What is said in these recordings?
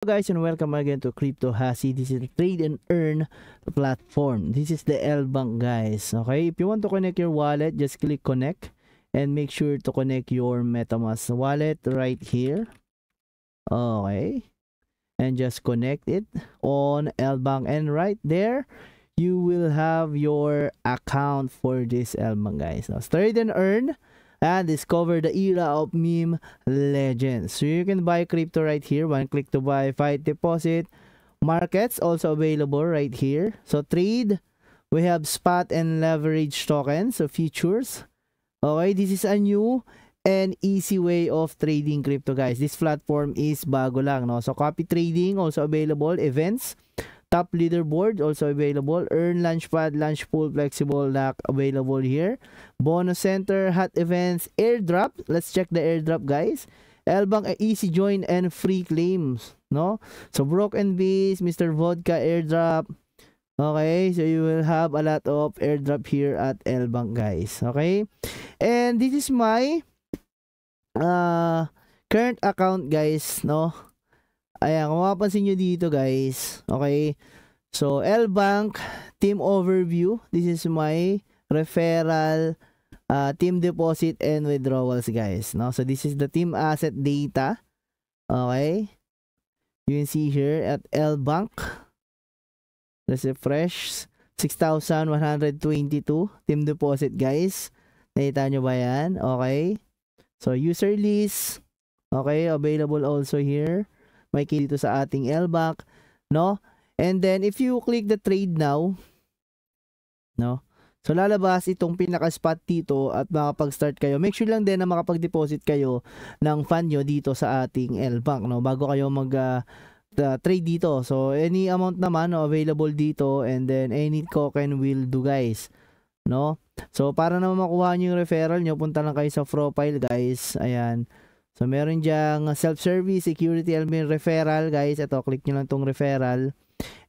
Guys, and welcome again to Crypto Hasi. This is the trade and earn platform. This is the L Bank, guys. Okay, if you want to connect your wallet, just click connect and make sure to connect your MetaMask wallet right here. Okay, and just connect it on L Bank, and right there you will have your account for this L Bank, guys. Now, trade and earn and discover the era of meme legends. So you can buy crypto right here. One click to buy, fight, deposit. Markets also available right here. So trade, we have spot and leverage tokens, so futures. Okay, this is a new and easy way of trading crypto, guys. This platform is bago lang, no? So copy trading also available, events, top leaderboard also available, earn launchpad, launch pool, flexible lock available here, bonus center, hot events, airdrop. Let's check the airdrop, guys. L Bank, easy join and free claims, no? So broken bees, Mr. Vodka airdrop. Okay, so you will have a lot of airdrop here at L Bank, guys. Okay, and this is my current account, guys, no? Ayan, kung mapapansin nyo dito, guys. Okay, so L Bank team overview. This is my referral, team deposit and withdrawals, guys, no? So this is the team asset data. Okay, you can see here at L Bank. Let's refresh. 6,122 team deposit, guys. Nakita nyo ba yan? Okay, so user list, okay, available also here. May key dito sa ating L Bank, no? And then if you click the trade now, no? So lalabas itong pinaka-spot dito at makapag-start kayo. Make sure lang din na makapag-deposit kayo ng fund nyo dito sa ating L Bank, no? Bago kayo mag trade dito. So any amount naman, no, available dito, and then any token will do, guys, no? So para naman makuha nyo yung referral nyo, punta lang kayo sa profile, guys. Ayan. So meron diyang self-service, security, admin, referral, guys. Ito, click nyo lang tong referral.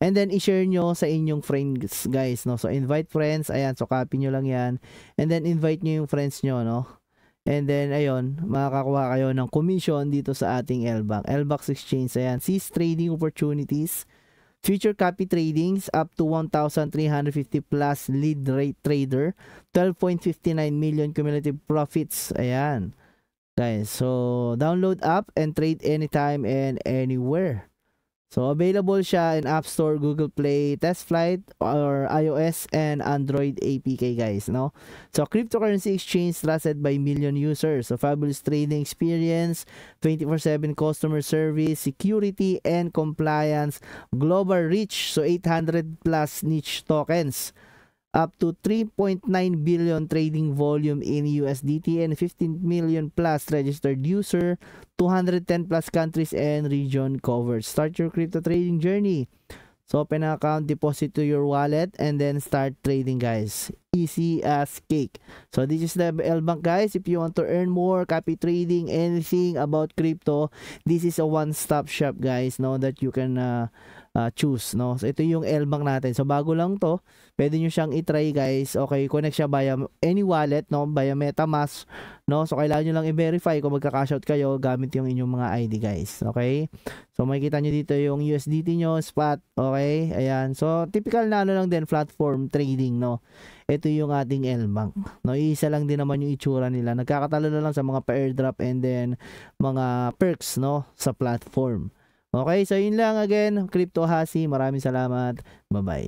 And then i-share nyo sa inyong friends, guys, no? So invite friends. Ayan, so copy nyo lang yan. And then invite nyo yung friends nyo, no? And then ayun, makakakuha kayo ng commission dito sa ating L Bank. L Bank Exchange, ayan. Seize trading opportunities. Future copy tradings up to 1,350 plus lead rate trader. 12.59 million cumulative profits. Ayan, guys. So download app and trade anytime and anywhere. So available siya in App Store, Google Play, Test Flight, or iOS and Android APK, guys, no? So cryptocurrency exchange trusted by million users. So fabulous trading experience, 24/7 customer service, security and compliance, global reach, so 800 plus niche tokens, up to 3.9 billion trading volume in USDT, and 15 million plus registered user, 210 plus countries and region covered. Start your crypto trading journey. So open an account, deposit to your wallet, and then start trading, guys. Easy as cake. So this is the L Bank, guys. If you want to earn more, copy trading, anything about crypto, this is a one-stop shop, guys, no, that you can choose, no? So ito yung L Bank natin. So bago lang to, pwede nyo siyang i-try, guys. Okay, connect siya via any wallet, no? Via MetaMask, no? So kailangan nyo lang i-verify kung magka-cash out kayo gamit yung inyong mga ID, guys. Okay? So makikita nyo dito yung USDT nyo, spot, okay? Ayan. So typical na ano lang din, platform trading, no? Ito yung ating L Bank, no? Isa lang din naman yung itsura nila. Nagkakatalo na lang sa mga pa-airdrop and then mga perks, no, sa platform. Okay, so yun lang again, Crypto Hasi. Maraming salamat. Bye-bye.